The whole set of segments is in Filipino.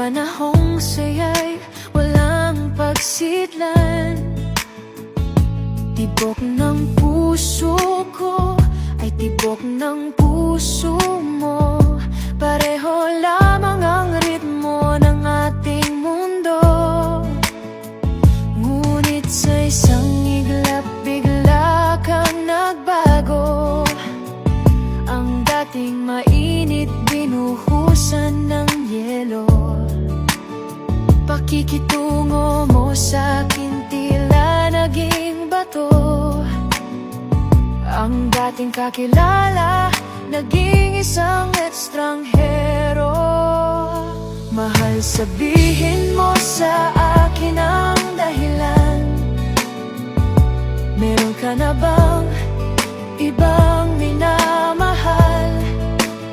panahong saya'y walang pagsidlan. Tibok ng puso ko ay tibok ng puso mo. Pareho lamang ang ritmo ng ating mundo. Ngunit sa isang iglap bigla kang nagbago. Ang dating mainit binuhusan ng yelo. Pakikitungo mo sa'kin tila naging bato. Ang dating kakilala naging isang estranghero. Mahal, sabihin mo sa akin ang dahilan. Meron ka na bang ibang minamahal?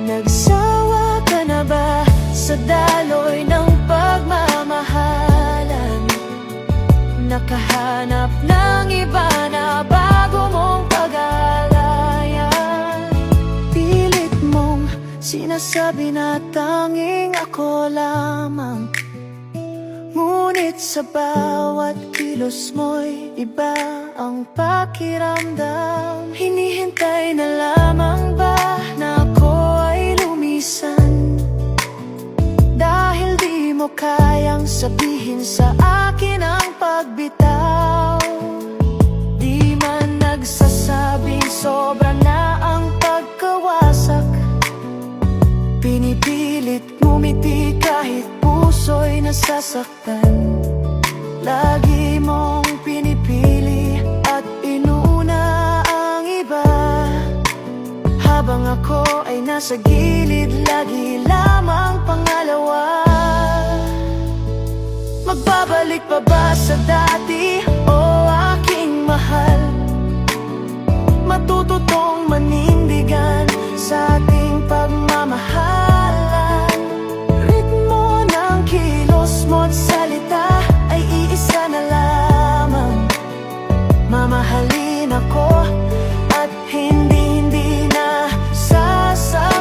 Nagsawa ka na ba sa daloy ng pagmamahalan? Nakahanap ng iba na bago mong pag-aalayan. Pilit mong sinasabi na tanging ako lamang. Ngunit sa bawat kilos mo'y iba ang pakiramdam. Hinihintay na lamang ba na ako ay lumisan? Dahil di mo kayang sabihin sa akin ang pagbitaw. Di man nagsasabing sobra na ang pagkawasak. Pinipilit ngumiti kahit puso'y nasasaktan. Lagi mong pinipili at inuna ang iba. Habang ako ay nasa gilid, lagi lamang pangalawa. Magbabalik pa ba sa dati, o aking mahal? Matututong manindigan sa ating pagmamahalan. Ritmo ng kilos mo't salita ay iisa na lamang. Mamahalin ako at hindi na sasaktan.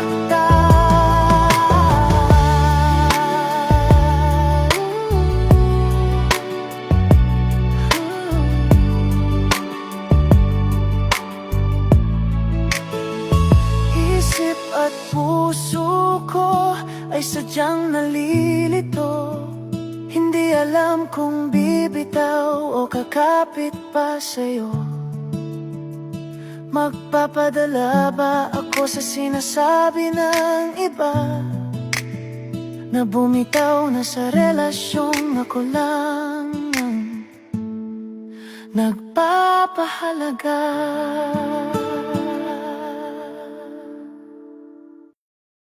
Isip at puso ko ay sadyang nalilito. Hindi alam kung bibitaw o kakapit pa sa'yo. Magpapadala ba ako sa sinasabi ng iba? Na bumitaw na sa relasyong ako lang ang nagpapahalaga.